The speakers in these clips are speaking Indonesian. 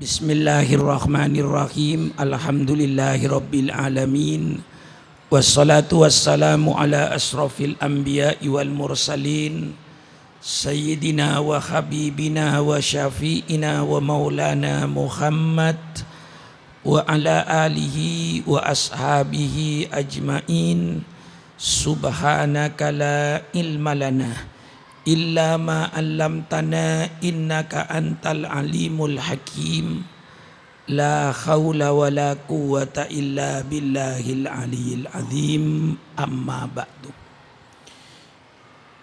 Bismillahirrahmanirrahim. Alhamdulillahirabbil alamin. Wassalatu wassalamu ala asrafil anbiya'i wal mursalin. Sayyidina wa habibina wa syafi'ina wa maulana Muhammad wa ala alihi wa ashabihi ajmain. Subhanaka la ilma lana illa ma 'allamtana innaka antal alimul hakim. La haula wala quwwata illa billahil aliyil azim. Amma ba'du.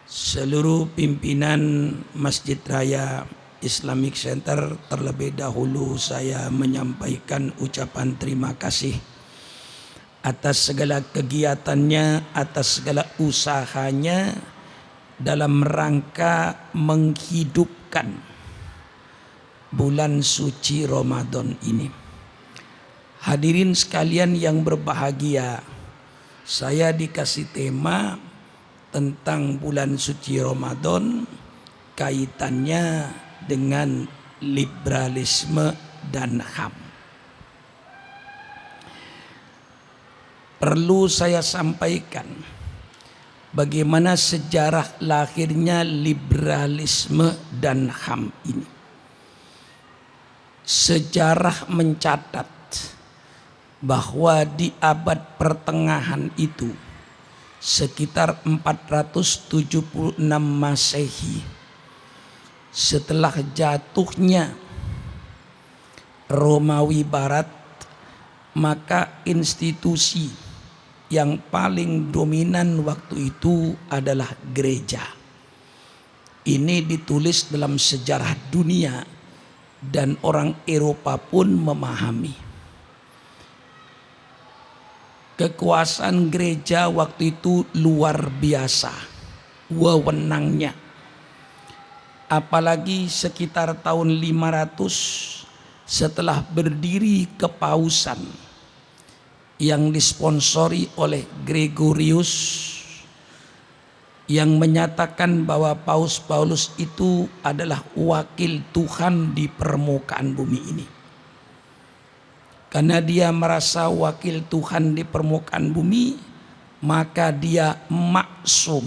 Seluruh pimpinan Masjid Raya Islamic Center, terlebih dahulu saya menyampaikan ucapan terima kasih atas segala kegiatannya, atas segala usahanya dalam rangka menghidupkan bulan suci Ramadan ini. Hadirin sekalian yang berbahagia, saya dikasih tema tentang bulan suci Ramadan, kaitannya dengan liberalisme dan HAM. Perlu saya sampaikan bagaimana sejarah lahirnya liberalisme dan HAM ini. Sejarah mencatat bahwa di abad pertengahan itu, sekitar 476 Masehi, setelah jatuhnya Romawi Barat, maka institusi yang paling dominan waktu itu adalah gereja. Ini ditulis dalam sejarah dunia dan orang Eropa pun memahami. Kekuasaan gereja waktu itu luar biasa, wewenangnya. Apalagi sekitar tahun 500 setelah berdiri kepausan yang disponsori oleh Gregorius, yang menyatakan bahwa Paus Paulus itu adalah wakil Tuhan di permukaan bumi ini. Karena dia merasa wakil Tuhan di permukaan bumi, maka dia maksum,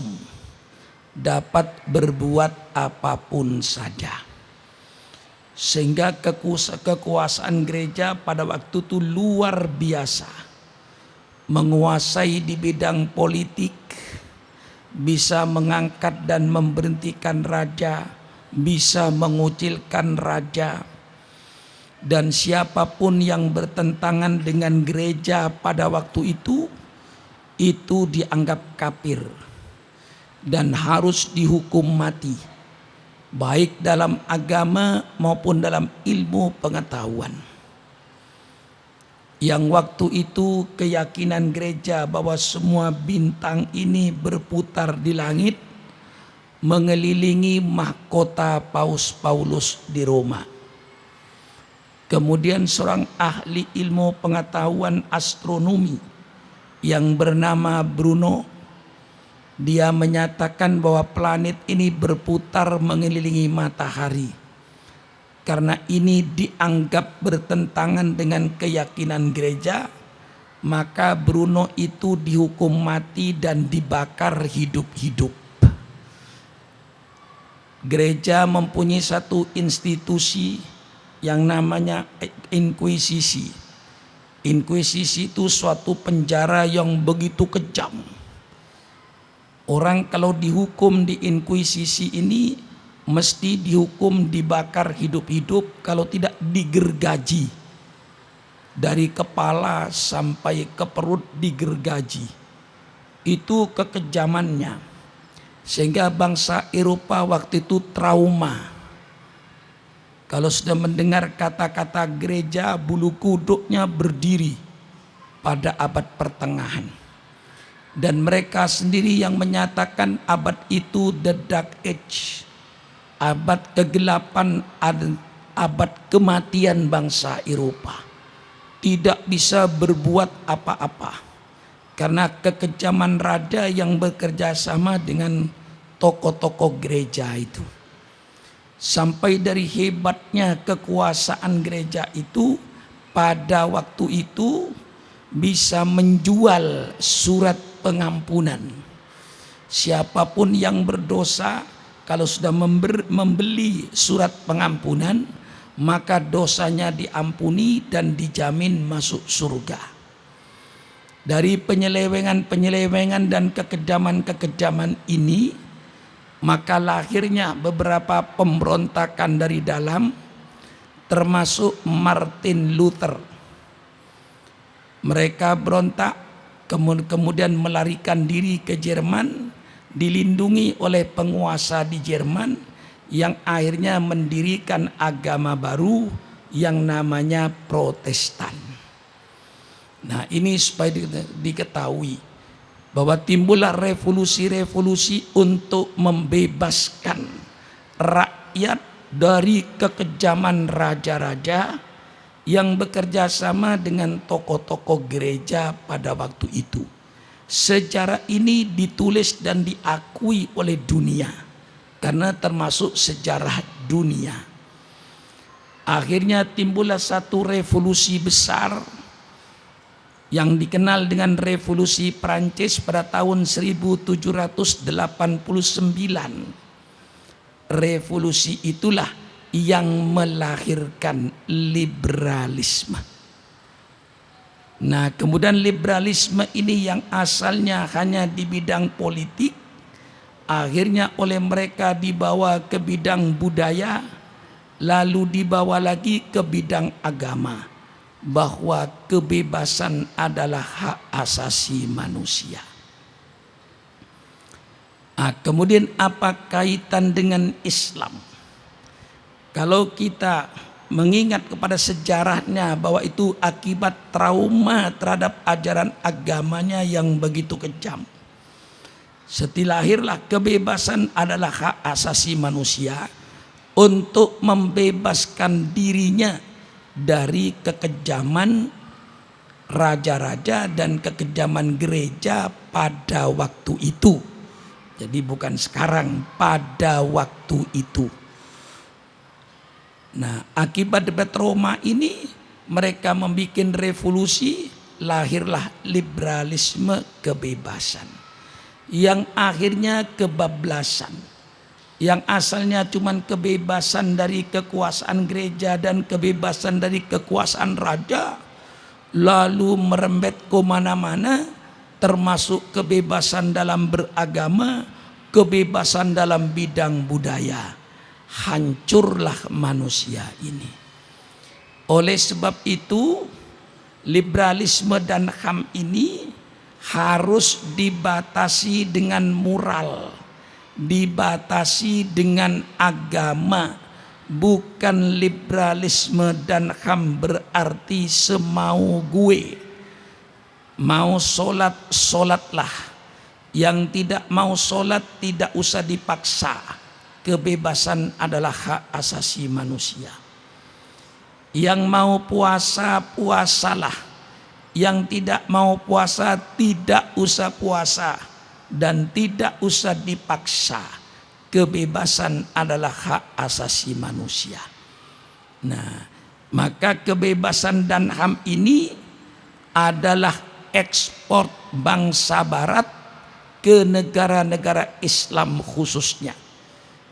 dapat berbuat apapun saja. Sehingga kekuasaan gereja pada waktu itu luar biasa. Menguasai di bidang politik, bisa mengangkat dan memberhentikan raja, bisa mengucilkan raja, dan siapapun yang bertentangan dengan gereja pada waktu itu dianggap kafir dan harus dihukum mati, baik dalam agama maupun dalam ilmu pengetahuan. Yang waktu itu keyakinan gereja bahwa semua bintang ini berputar di langit mengelilingi mahkota Paus Paulus di Roma. Kemudian seorang ahli ilmu pengetahuan astronomi yang bernama Bruno, dia menyatakan bahwa planet ini berputar mengelilingi matahari. Karena ini dianggap bertentangan dengan keyakinan gereja, maka Bruno itu dihukum mati dan dibakar hidup-hidup. Gereja mempunyai satu institusi yang namanya inkuisisi. Inkuisisi itu suatu penjara yang begitu kejam. Orang kalau dihukum di inkuisisi ini mesti dihukum dibakar hidup-hidup, kalau tidak digergaji. Dari kepala sampai ke perut digergaji. Itu kekejamannya. Sehingga bangsa Eropa waktu itu trauma. Kalau sudah mendengar kata-kata gereja, bulu kuduknya berdiri pada abad pertengahan. Dan mereka sendiri yang menyatakan abad itu the dark age, abad kegelapan, abad kematian bangsa Eropa. Tidak bisa berbuat apa-apa karena kekejaman raja yang bekerja sama dengan tokoh-tokoh gereja itu. Sampai dari hebatnya kekuasaan gereja itu, pada waktu itu bisa menjual surat pengampunan. Siapapun yang berdosa, kalau sudah membeli surat pengampunan, maka dosanya diampuni dan dijamin masuk surga. Dari penyelewengan dan kekejaman ini, maka lahirnya beberapa pemberontakan dari dalam, termasuk Martin Luther. Mereka berontak, kemudian melarikan diri ke Jerman, dilindungi oleh penguasa di Jerman yang akhirnya mendirikan agama baru yang namanya Protestan. Nah, ini supaya diketahui bahwa timbullah revolusi-revolusi untuk membebaskan rakyat dari kekejaman raja-raja yang bekerja sama dengan tokoh-tokoh gereja pada waktu itu. Sejarah ini ditulis dan diakui oleh dunia karena termasuk sejarah dunia. Akhirnya timbullah satu revolusi besar yang dikenal dengan Revolusi Prancis pada tahun 1789. Revolusi itulah yang melahirkan liberalisme. Nah, kemudian liberalisme ini yang asalnya hanya di bidang politik, akhirnya oleh mereka dibawa ke bidang budaya, lalu dibawa lagi ke bidang agama, bahwa kebebasan adalah hak asasi manusia. Nah, kemudian apa kaitan dengan Islam? Kalau kita mengingat kepada sejarahnya bahwa itu akibat trauma terhadap ajaran agamanya yang begitu kejam. Setelah lahirlah kebebasan adalah hak asasi manusia untuk membebaskan dirinya dari kekejaman raja-raja dan kekejaman gereja pada waktu itu. Jadi bukan sekarang, pada waktu itu. Nah, akibat trauma ini mereka membuat revolusi, lahirlah liberalisme, kebebasan yang akhirnya kebablasan. Yang asalnya cuma kebebasan dari kekuasaan gereja dan kebebasan dari kekuasaan raja, lalu merembet ke mana-mana, termasuk kebebasan dalam beragama, kebebasan dalam bidang budaya. Hancurlah manusia ini. Oleh sebab itu, liberalisme dan HAM ini harus dibatasi dengan moral, dibatasi dengan agama. Bukan liberalisme dan HAM berarti semau gue. Mau sholat, sholatlah. Yang tidak mau sholat tidak usah dipaksa. Kebebasan adalah hak asasi manusia. Yang mau puasa, puasalah. Yang tidak mau puasa tidak usah puasa. Dan tidak usah dipaksa. Kebebasan adalah hak asasi manusia. Nah, maka kebebasan dan HAM ini adalah ekspor bangsa barat ke negara-negara Islam khususnya.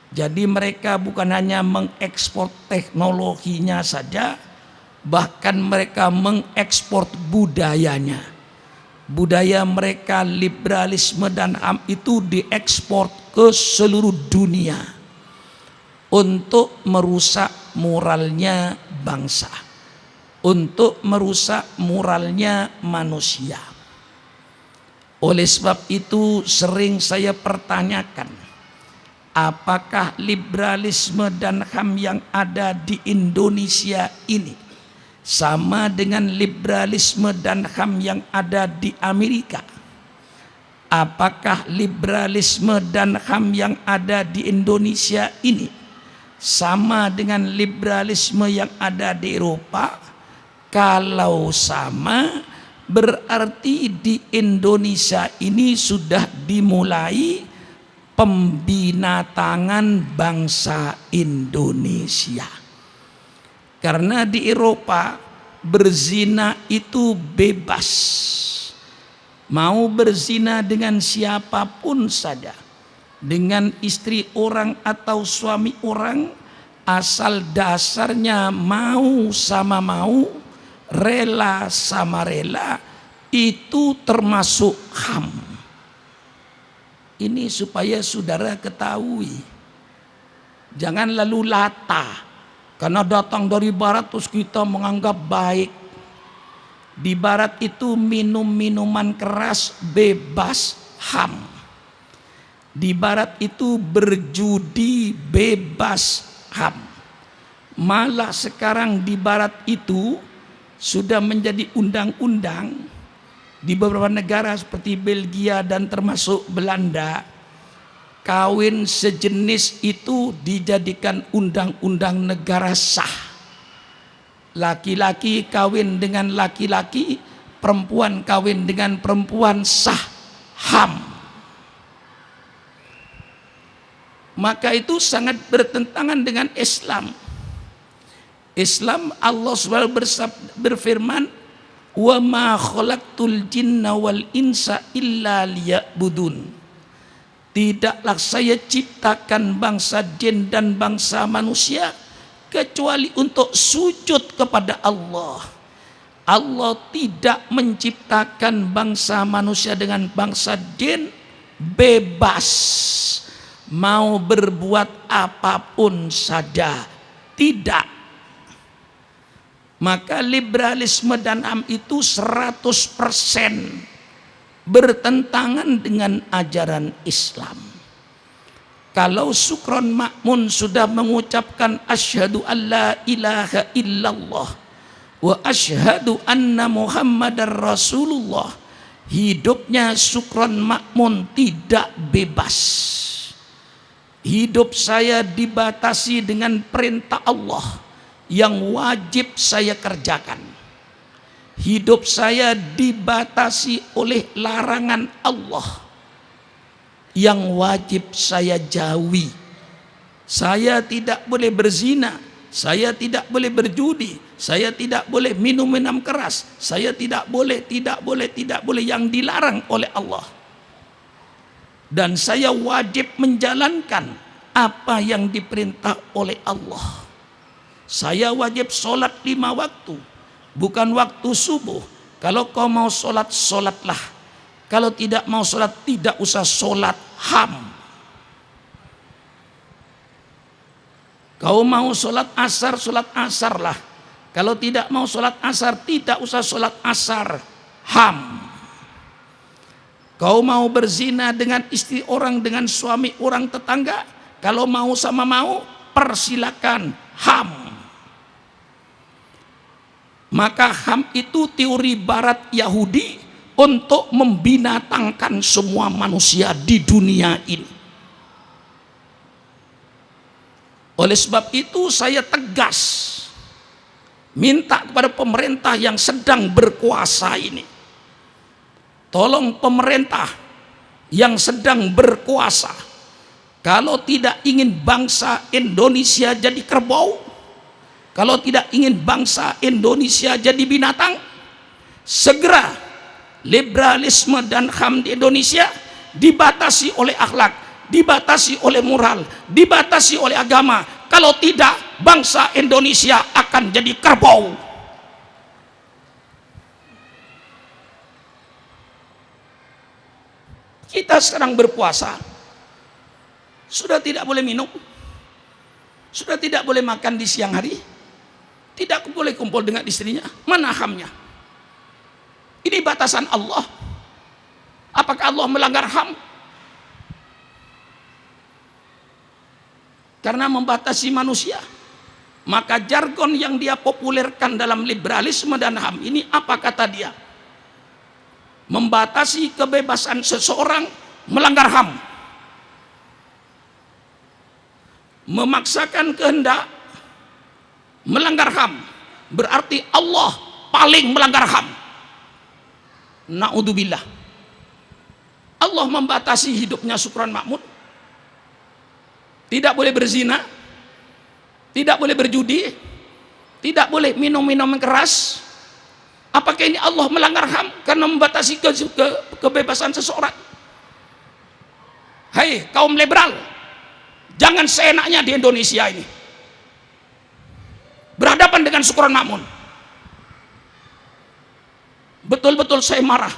Jadi mereka bukan hanya mengekspor teknologinya saja, bahkan mereka mengekspor budayanya. Budaya mereka, liberalisme dan HAM itu diekspor ke seluruh dunia untuk merusak moralnya bangsa, untuk merusak moralnya manusia. Oleh sebab itu sering saya pertanyakan, apakah liberalisme dan HAM yang ada di Indonesia ini sama dengan liberalisme dan HAM yang ada di Amerika? Apakah liberalisme dan HAM yang ada di Indonesia ini sama dengan liberalisme yang ada di Eropa? Kalau sama, berarti di Indonesia ini sudah dimulai pembinatangan bangsa Indonesia. Karena di Eropa berzina itu bebas. Mau berzina dengan siapapun saja, dengan istri orang atau suami orang, asal dasarnya mau sama mau, rela sama rela, itu termasuk HAM. Ini supaya saudara ketahui. Jangan lalu lata karena datang dari barat terus kita menganggap baik. Di barat itu minum minuman keras bebas HAM. Di barat itu berjudi bebas HAM. Malah sekarang di barat itu sudah menjadi undang-undang di beberapa negara seperti Belgia dan termasuk Belanda. Kawin sejenis itu dijadikan undang-undang negara sah. Laki-laki kawin dengan laki-laki, perempuan kawin dengan perempuan sah, HAM. Maka itu sangat bertentangan dengan Islam. Islam, Allah SWT berfirman, wa ma khalaqtul jinna wal insa illa liya'budun. Tidaklah saya ciptakan bangsa jin dan bangsa manusia kecuali untuk sujud kepada Allah. Allah tidak menciptakan bangsa manusia dengan bangsa jin bebas, mau berbuat apapun saja. Tidak. Maka liberalisme dan HAM itu 100% bertentangan dengan ajaran Islam. Kalau Sukron Ma'mun sudah mengucapkan asyhadu alla ilaha illallah wa asyhadu anna Muhammadar Rasulullah, hidupnya Sukron Ma'mun tidak bebas. Hidup saya dibatasi dengan perintah Allah yang wajib saya kerjakan. Hidup saya dibatasi oleh larangan Allah yang wajib saya jauhi. Saya tidak boleh berzina, saya tidak boleh berjudi, saya tidak boleh minum keras, saya tidak boleh yang dilarang oleh Allah. Dan saya wajib menjalankan apa yang diperintah oleh Allah. Saya wajib sholat 5 waktu, bukan waktu subuh. Kalau kau mau sholat, sholatlah. Kalau tidak mau sholat, tidak usah sholat, HAM. Kau mau sholat asar lah. Kalau tidak mau sholat asar, tidak usah sholat asar, HAM. Kau mau berzina dengan istri orang, dengan suami orang tetangga, kalau mau sama mau, persilakan, HAM. Maka HAM itu teori barat Yahudi untuk membinatangkan semua manusia di dunia ini. Oleh sebab itu saya tegas minta kepada pemerintah yang sedang berkuasa ini, tolong pemerintah yang sedang berkuasa, kalau tidak ingin bangsa Indonesia jadi kerbau, kalau tidak ingin bangsa Indonesia jadi binatang, segera liberalisme dan HAM di Indonesia dibatasi oleh akhlak, dibatasi oleh moral, dibatasi oleh agama. Kalau tidak, bangsa Indonesia akan jadi kerbau. Kita sekarang berpuasa, sudah tidak boleh minum, sudah tidak boleh makan di siang hari, tidak boleh kumpul dengan istrinya. Mana HAM-nya? Ini batasan Allah. Apakah Allah melanggar HAM? Karena membatasi manusia. Maka jargon yang dia populerkan dalam liberalisme dan HAM ini, apa kata dia? Membatasi kebebasan seseorang, melanggar HAM. Memaksakan kehendak, melanggar HAM. Berarti Allah paling melanggar HAM. Na'udzubillah. Allah membatasi hidupnya Sukron Ma'mun, tidak boleh berzina, tidak boleh berjudi, tidak boleh minum-minum keras. Apakah ini Allah melanggar HAM karena membatasi kebebasan seseorang? Hai kaum liberal, jangan seenaknya di Indonesia ini berhadapan dengan Syukron Makmun. Betul-betul saya marah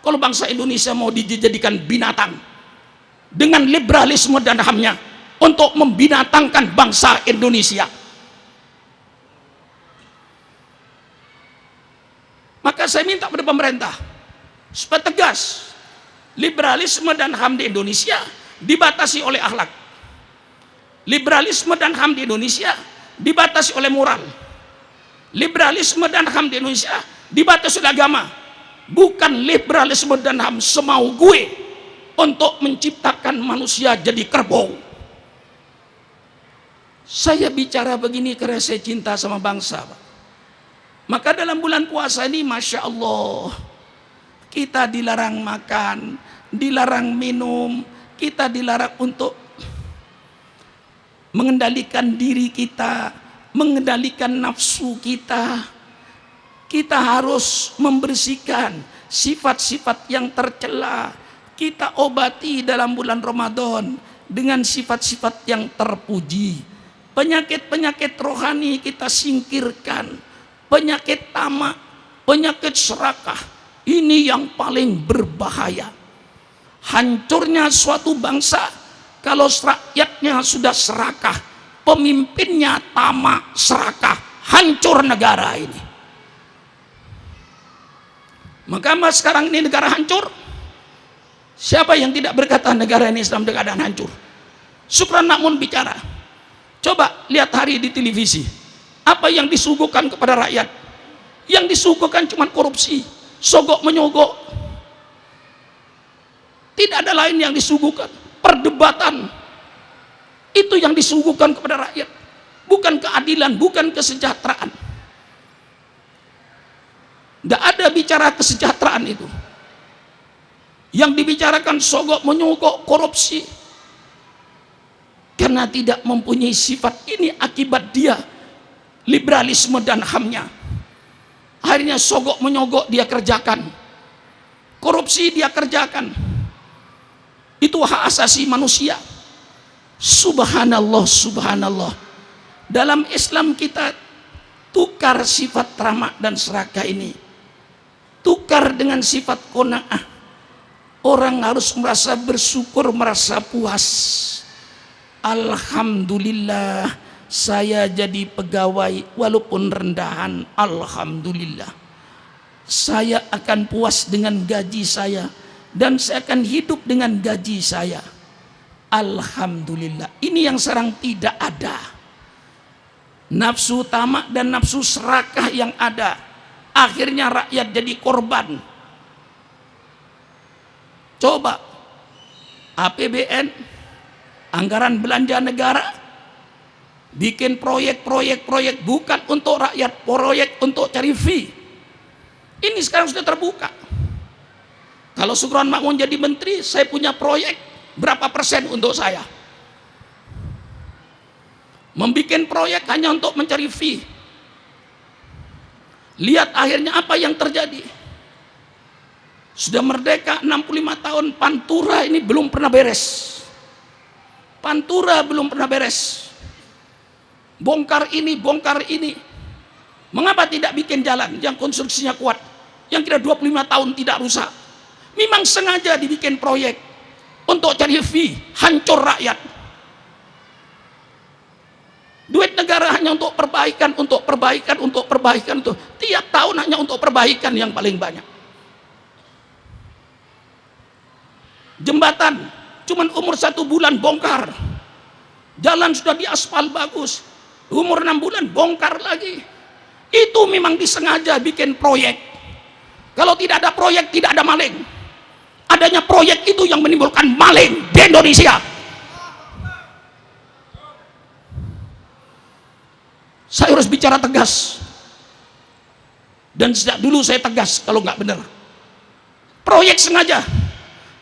kalau bangsa Indonesia mau dijadikan binatang dengan liberalisme dan HAM-nya untuk membinatangkan bangsa Indonesia. Maka saya minta kepada pemerintah supaya tegas, liberalisme dan HAM di Indonesia dibatasi oleh akhlak. Liberalisme dan HAM di Indonesia dibatasi oleh moral. Liberalisme dan HAM di Indonesia dibatasi oleh agama. Bukan liberalisme dan HAM semau gue untuk menciptakan manusia jadi kerbau. Saya bicara begini karena saya cinta sama bangsa, Pak. Maka dalam bulan puasa ini, Masya Allah, kita dilarang makan, dilarang minum, kita dilarang untuk mengendalikan diri kita, mengendalikan nafsu kita. Kita harus membersihkan sifat-sifat yang tercela. Kita obati dalam bulan Ramadan dengan sifat-sifat yang terpuji. Penyakit-penyakit rohani kita singkirkan. Penyakit tamak, penyakit serakah, ini yang paling berbahaya. Hancurnya suatu bangsa kalau rakyatnya sudah serakah, pemimpinnya tamak, serakah, hancur negara ini. Maka sekarang ini negara hancur. Siapa yang tidak berkata negara ini dalam keadaan hancur? Syukron Makmun bicara. Coba lihat hari di televisi, apa yang disuguhkan kepada rakyat? Yang disuguhkan cuma korupsi, sogok menyogok. Tidak ada lain yang disuguhkan. Perdebatan. Itu yang disuguhkan kepada rakyat. Bukan keadilan, bukan kesejahteraan. Tidak ada bicara kesejahteraan itu. Yang dibicarakan sogok menyogok, korupsi. Karena tidak mempunyai sifat ini akibat dia liberalisme dan HAM-nya. Akhirnya sogok menyogok dia kerjakan, korupsi dia kerjakan. Itu hak asasi manusia. Subhanallah, subhanallah. Dalam Islam kita tukar sifat tamak dan serakah ini, tukar dengan sifat qanaah. Orang harus merasa bersyukur, merasa puas. Alhamdulillah, saya jadi pegawai walaupun rendahan. Alhamdulillah, saya akan puas dengan gaji saya dan saya akan hidup dengan gaji saya. Alhamdulillah. Ini yang sekarang tidak ada. Nafsu tamak dan nafsu serakah yang ada, akhirnya rakyat jadi korban. Coba APBN, anggaran belanja negara, bikin proyek bukan untuk rakyat, proyek untuk cari fee. Ini sekarang sudah terbuka. Kalau Syukron Makmun jadi menteri, saya punya proyek berapa persen untuk saya. Membikin proyek hanya untuk mencari fee. Lihat akhirnya apa yang terjadi. Sudah merdeka 65 tahun, Pantura ini belum pernah beres. Pantura belum pernah beres. Bongkar ini, bongkar ini. Mengapa tidak bikin jalan yang konstruksinya kuat, yang kira 25 tahun tidak rusak? Memang sengaja dibikin proyek untuk cari fee, hancur rakyat. Duit negara hanya untuk perbaikan, untuk perbaikan, untuk perbaikan. Tiap tahun hanya untuk perbaikan yang paling banyak. Jembatan cuman umur 1 bulan bongkar. Jalan sudah diaspal bagus, umur 6 bulan bongkar lagi. Itu memang disengaja bikin proyek. Kalau tidak ada proyek, tidak ada maling. Adanya proyek itu yang menimbulkan maling di Indonesia. Saya harus bicara tegas. Dan sejak dulu saya tegas kalau nggak benar. Proyek sengaja.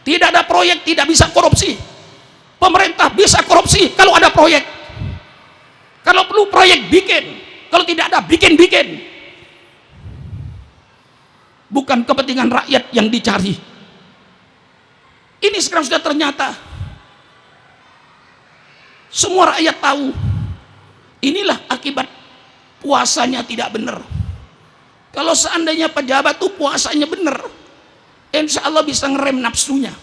Tidak ada proyek, tidak bisa korupsi. Pemerintah bisa korupsi korupsi kalau ada proyek. Kalau perlu proyek bikin, kalau tidak ada bikin. Bukan kepentingan rakyat yang dicari. Ini sekarang sudah ternyata. Semua rakyat tahu. Inilah akibat puasanya tidak benar. Kalau seandainya pejabat itu puasanya benar, insya Allah bisa ngerem nafsunya.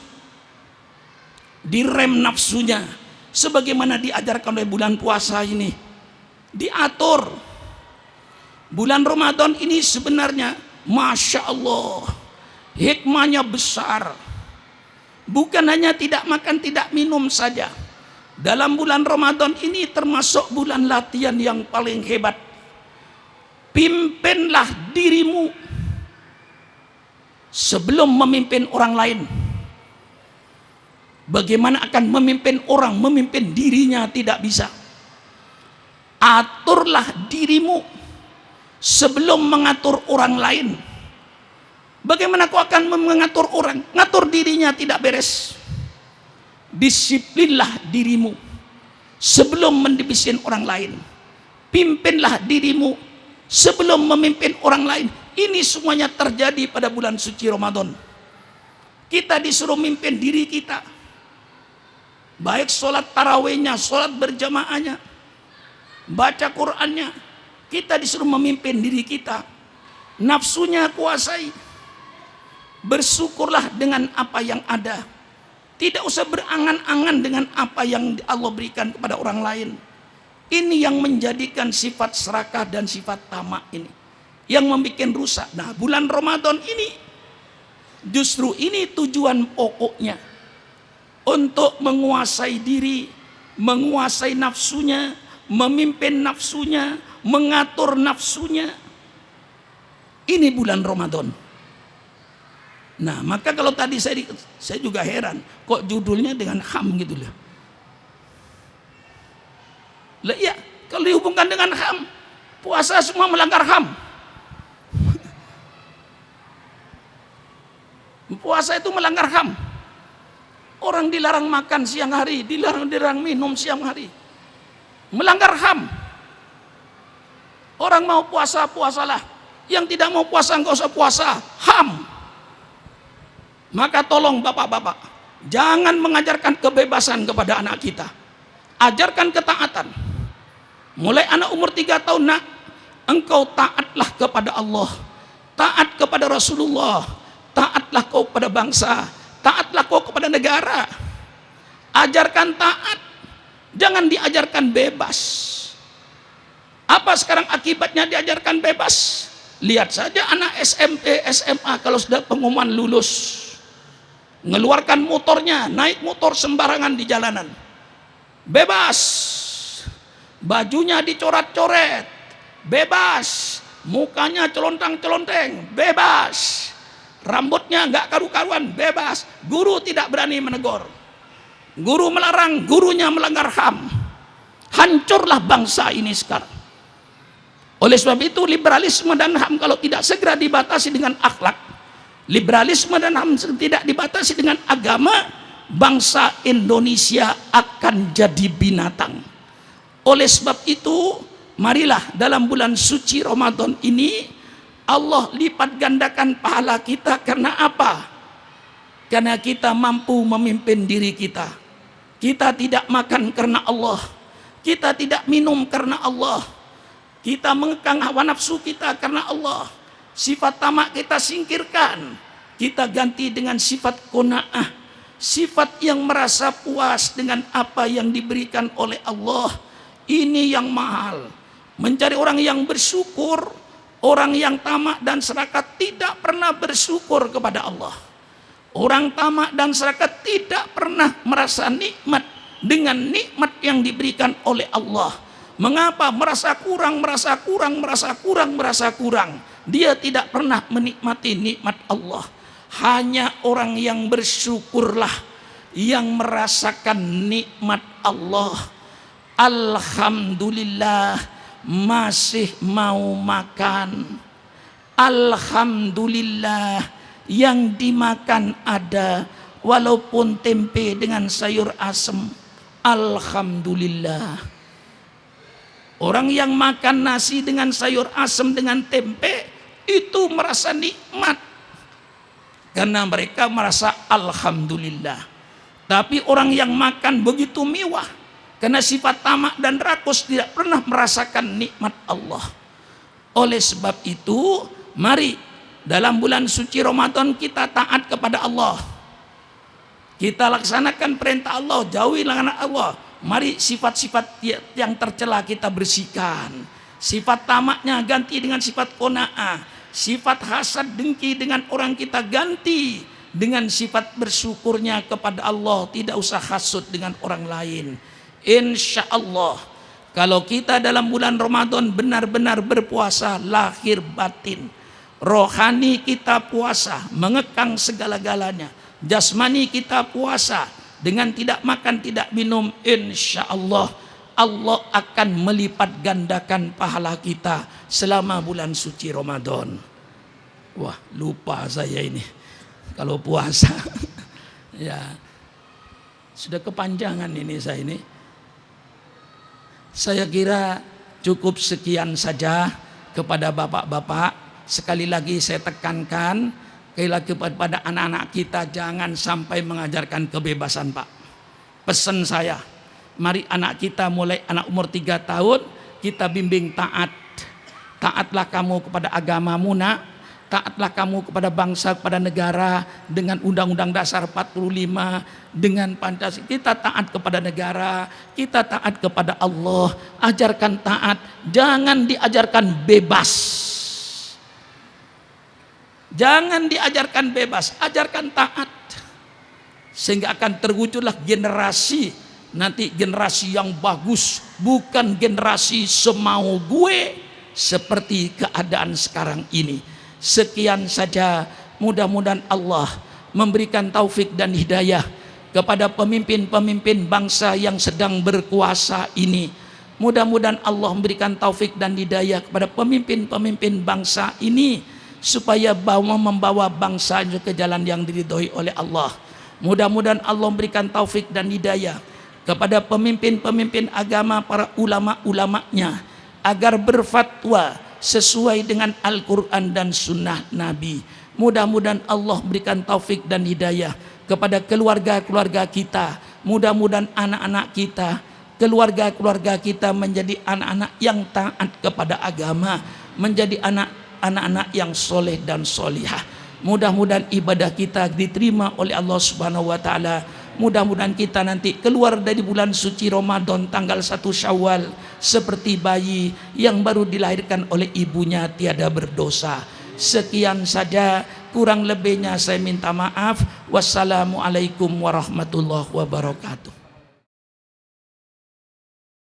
Direm nafsunya sebagaimana diajarkan oleh bulan puasa ini. Diatur. Bulan Ramadan ini sebenarnya Masya Allah hikmahnya besar. Bukan hanya tidak makan tidak minum saja. Dalam bulan Ramadan ini termasuk bulan latihan yang paling hebat. Pimpinlah dirimu sebelum memimpin orang lain. Bagaimana akan memimpin orang, memimpin dirinya tidak bisa. Aturlah dirimu sebelum mengatur orang lain. Bagaimana kau akan mengatur orang? Ngatur dirinya tidak beres. Disiplinlah dirimu sebelum mendisiplin orang lain. Pimpinlah dirimu sebelum memimpin orang lain. Ini semuanya terjadi pada bulan suci Ramadan. Kita disuruh mimpin diri kita. Baik sholat tarawihnya, sholat berjamaahnya, baca Qur'annya. Kita disuruh memimpin diri kita. Nafsunya kuasai. Bersyukurlah dengan apa yang ada. Tidak usah berangan-angan dengan apa yang Allah berikan kepada orang lain. Ini yang menjadikan sifat serakah dan sifat tamak ini. Yang membuat rusak. Nah, bulan Ramadan ini justru ini tujuan pokoknya. Untuk menguasai diri, menguasai nafsunya, memimpin nafsunya, mengatur nafsunya. Ini bulan Ramadan. Nah, maka kalau tadi saya juga heran, kok judulnya dengan HAM gitu loh. Lah iya, kalau dihubungkan dengan HAM, puasa semua melanggar HAM. Puasa itu melanggar HAM. Orang dilarang makan siang hari, dilarang minum siang hari. Melanggar HAM. Orang mau puasa, puasalah. Yang tidak mau puasa, enggak usah puasa. HAM. Maka tolong bapak-bapak, jangan mengajarkan kebebasan kepada anak kita. Ajarkan ketaatan. Mulai anak umur 3 tahun, nak, engkau taatlah kepada Allah, taat kepada Rasulullah, taatlah kau kepada bangsa, taatlah kau kepada negara. Ajarkan taat, jangan diajarkan bebas. Apa sekarang akibatnya diajarkan bebas? Lihat saja anak SMP, SMA kalau sudah pengumuman lulus, ngeluarkan motornya, naik motor sembarangan di jalanan. Bebas. Bajunya dicoret-coret. Bebas. Mukanya celontang-celonteng. Bebas. Rambutnya enggak karu-karuan. Bebas. Guru tidak berani menegur. Guru melarang, gurunya melanggar HAM. Hancurlah bangsa ini sekarang. Oleh sebab itu liberalisme dan HAM kalau tidak segera dibatasi dengan akhlak, liberalisme dan HAM tidak dibatasi dengan agama, bangsa Indonesia akan jadi binatang. Oleh sebab itu, marilah dalam bulan suci Ramadan ini Allah lipat gandakan pahala kita. Karena apa? Karena kita mampu memimpin diri kita. Kita tidak makan karena Allah. Kita tidak minum karena Allah. Kita mengekang hawa nafsu kita karena Allah. Sifat tamak kita singkirkan. Kita ganti dengan sifat qanaah. Sifat yang merasa puas dengan apa yang diberikan oleh Allah. Ini yang mahal. Mencari orang yang bersyukur. Orang yang tamak dan serakah tidak pernah bersyukur kepada Allah. Orang tamak dan serakah tidak pernah merasa nikmat dengan nikmat yang diberikan oleh Allah. Mengapa? Merasa kurang, merasa kurang, merasa kurang, merasa kurang. Dia tidak pernah menikmati nikmat Allah. Hanya orang yang bersyukurlah yang merasakan nikmat Allah. Alhamdulillah masih mau makan. Alhamdulillah yang dimakan ada, walaupun tempe dengan sayur asem. alhamdulillah. Orang yang makan nasi dengan sayur asam dengan tempe itu merasa nikmat karena mereka merasa alhamdulillah. Tapi orang yang makan begitu mewah karena sifat tamak dan rakus tidak pernah merasakan nikmat Allah. Oleh sebab itu, mari dalam bulan suci Ramadan kita taat kepada Allah. Kita laksanakan perintah Allah, jauhi larangan Allah. Mari sifat-sifat yang tercela kita bersihkan. Sifat tamaknya ganti dengan sifat qanaah. Sifat hasad dengki dengan orang kita ganti dengan sifat bersyukurnya kepada Allah. Tidak usah hasud dengan orang lain. Insya Allah, kalau kita dalam bulan Ramadan benar-benar berpuasa lahir batin, rohani kita puasa, mengekang segala-galanya. Jasmani kita puasa dengan tidak makan, tidak minum, insya Allah Allah akan melipat gandakan pahala kita selama bulan suci Ramadan. Wah, lupa saya ini kalau puasa. Ya, sudah kepanjangan ini saya ini. Saya kira cukup sekian saja kepada bapak-bapak. Sekali lagi saya tekankan kepada anak-anak kita, jangan sampai mengajarkan kebebasan, Pak. Pesan saya, mari anak kita mulai anak umur 3 tahun kita bimbing taat. Taatlah kamu kepada agamamu, nak. Taatlah kamu kepada bangsa, kepada negara dengan Undang-Undang Dasar 45, dengan Pancasila. Kita taat kepada negara, kita taat kepada Allah. Ajarkan taat, jangan diajarkan bebas. Jangan diajarkan bebas, ajarkan taat. Sehingga akan terwujudlah generasi, nanti generasi yang bagus, bukan generasi semau gue seperti keadaan sekarang ini. Sekian saja, mudah-mudahan Allah memberikan taufik dan hidayah kepada pemimpin-pemimpin bangsa yang sedang berkuasa ini. Mudah-mudahan Allah memberikan taufik dan hidayah kepada pemimpin-pemimpin bangsa ini supaya membawa bangsa ke jalan yang diridhoi oleh Allah. Mudah-mudahan Allah memberikan taufik dan hidayah kepada pemimpin-pemimpin agama, para ulama-ulamanya, agar berfatwa sesuai dengan Al-Quran dan Sunnah Nabi. Mudah-mudahan Allah memberikan taufik dan hidayah kepada keluarga-keluarga kita. Mudah-mudahan anak-anak kita, keluarga-keluarga kita menjadi anak-anak yang taat kepada agama, menjadi anak-anak yang soleh dan solihah. Mudah-mudahan ibadah kita diterima oleh Allah Subhanahu wa taala. Mudah-mudahan kita nanti keluar dari bulan suci Ramadan tanggal 1 Syawal seperti bayi yang baru dilahirkan oleh ibunya tiada berdosa. Sekian saja, kurang lebihnya saya minta maaf. Wassalamualaikum warahmatullahi wabarakatuh.